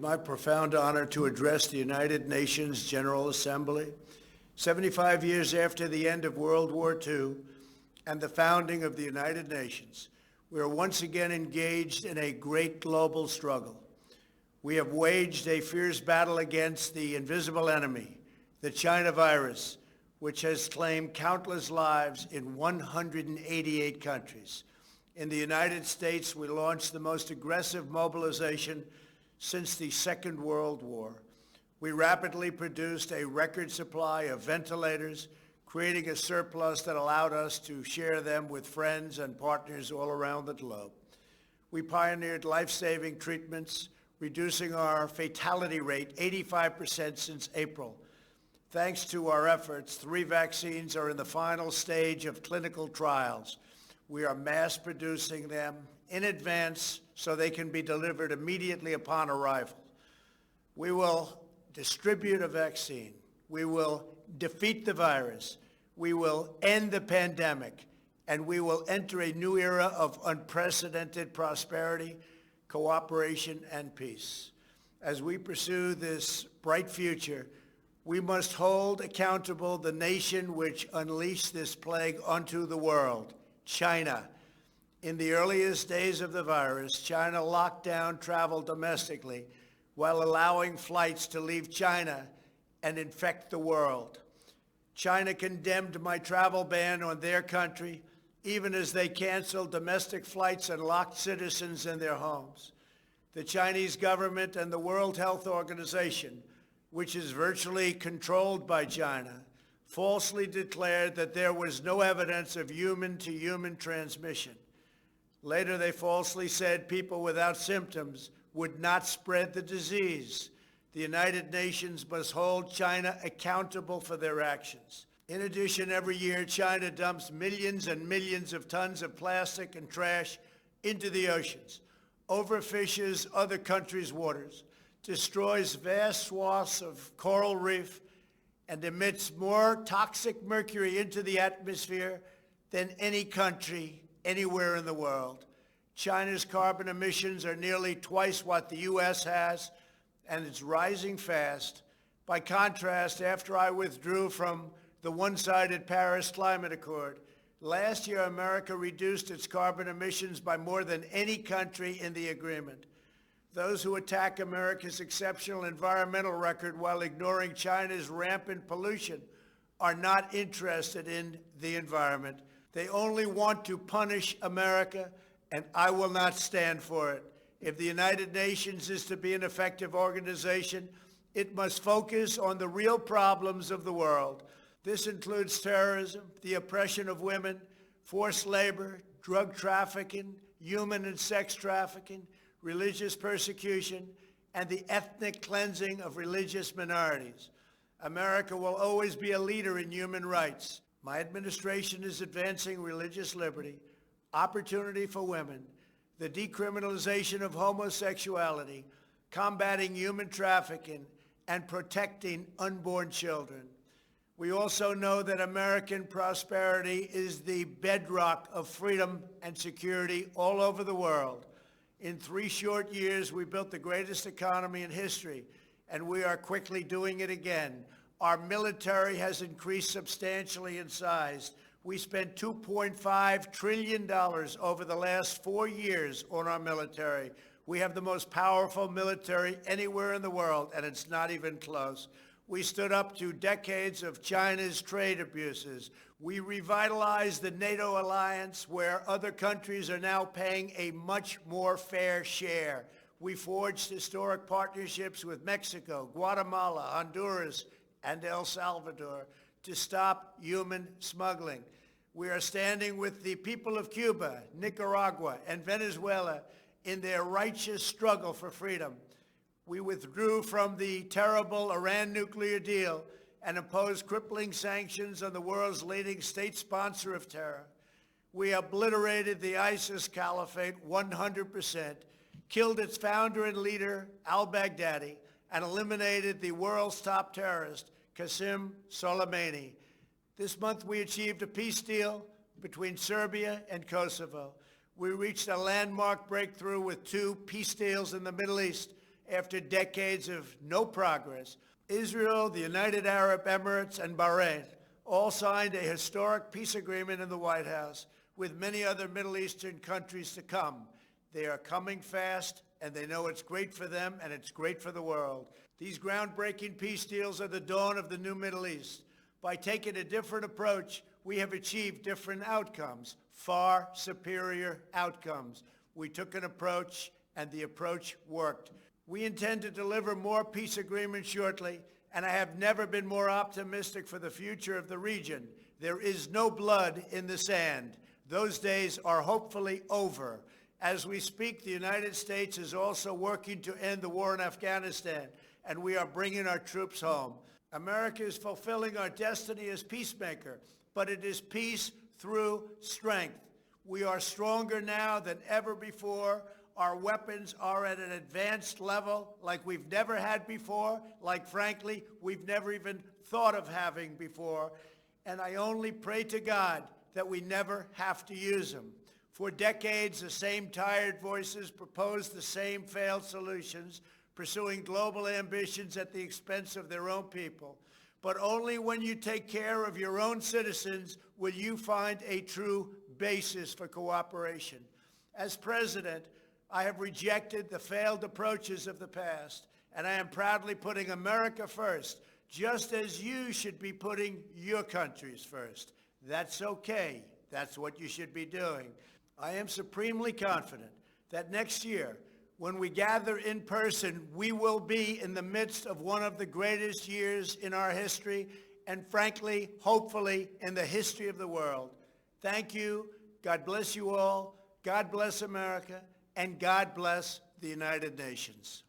my profound honor to address the United Nations General Assembly, 75 years after the end of World War II and the founding of the United Nations. We are once again engaged in a great global struggle. We have waged a fierce battle against the invisible enemy, the China virus, which has claimed countless lives in 188 countries. In the United States, we launched the most aggressive mobilization since the Second World War. We rapidly produced a record supply of ventilators, creating a surplus that allowed us to share them with friends and partners all around the globe. We pioneered life-saving treatments, reducing our fatality rate 85% since April. Thanks to our efforts, 3 vaccines are in the final stage of clinical trials. We are mass producing them in advance so they can be delivered immediately upon arrival. We will distribute a vaccine. We will defeat the virus. We will end the pandemic, and we will enter a new era of unprecedented prosperity, cooperation, and peace. As we pursue this bright future, we must hold accountable the nation which unleashed this plague onto the world, China. In the earliest days of the virus, China locked down travel domestically while allowing flights to leave China and infect the world. China condemned my travel ban on their country, even as they canceled domestic flights and locked citizens in their homes. The Chinese government and the World Health Organization, which is virtually controlled by China, falsely declared that there was no evidence of human-to-human transmission. Later, they falsely said people without symptoms would not spread the disease. The United Nations must hold China accountable for their actions. In addition, every year, China dumps millions and millions of tons of plastic and trash into the oceans, overfishes other countries' waters, destroys vast swaths of coral reef, and emits more toxic mercury into the atmosphere than any country anywhere in the world. China's carbon emissions are nearly twice what the U.S. has, and it's rising fast. By contrast, after I withdrew from the one-sided Paris Climate Accord, last year America reduced its carbon emissions by more than any country in the agreement. Those who attack America's exceptional environmental record while ignoring China's rampant pollution are not interested in the environment. They only want to punish America, and I will not stand for it. If the United Nations is to be an effective organization, it must focus on the real problems of the world. This includes terrorism, the oppression of women, forced labor, drug trafficking, human and sex trafficking, religious persecution, and the ethnic cleansing of religious minorities. America will always be a leader in human rights. My administration is advancing religious liberty, opportunity for women, the decriminalization of homosexuality, combating human trafficking, and protecting unborn children. We also know that American prosperity is the bedrock of freedom and security all over the world. In 3 short years, we built the greatest economy in history, and we are quickly doing it again. Our military has increased substantially in size. We spent $2.5 trillion over the last 4 years on our military. We have the most powerful military anywhere in the world, and it's not even close. We stood up to decades of China's trade abuses. We revitalized the NATO alliance, where other countries are now paying a much more fair share. We forged historic partnerships with Mexico, Guatemala, Honduras, and El Salvador to stop human smuggling. We are standing with the people of Cuba, Nicaragua, and Venezuela in their righteous struggle for freedom. We withdrew from the terrible Iran nuclear deal and imposed crippling sanctions on the world's leading state sponsor of terror. We obliterated the ISIS caliphate 100%, killed its founder and leader, al-Baghdadi, and eliminated the world's top terrorist, Qasem Soleimani. This month, we achieved a peace deal between Serbia and Kosovo. We reached a landmark breakthrough with 2 peace deals in the Middle East after decades of no progress. Israel, the United Arab Emirates, and Bahrain all signed a historic peace agreement in the White House, with many other Middle Eastern countries to come. They are coming fast, and they know it's great for them and it's great for the world. These groundbreaking peace deals are the dawn of the new Middle East. By taking a different approach, we have achieved different outcomes, far superior outcomes. We took an approach, and the approach worked. We intend to deliver more peace agreements shortly, and I have never been more optimistic for the future of the region. There is no blood in the sand. Those days are hopefully over. As we speak, the United States is also working to end the war in Afghanistan, and we are bringing our troops home. America is fulfilling our destiny as peacemaker, but it is peace through strength. We are stronger now than ever before. Our weapons are at an advanced level like we've never had before, like, frankly, we've never even thought of having before. And I only pray to God that we never have to use them. For decades, the same tired voices proposed the same failed solutions, pursuing global ambitions at the expense of their own people. But only when you take care of your own citizens will you find a true basis for cooperation. As president, I have rejected the failed approaches of the past, and I am proudly putting America first, just as you should be putting your countries first. That's okay. That's what you should be doing. I am supremely confident that next year, when we gather in person, we will be in the midst of one of the greatest years in our history, and frankly, hopefully, in the history of the world. Thank you. God bless you all. God bless America. And God bless the United Nations.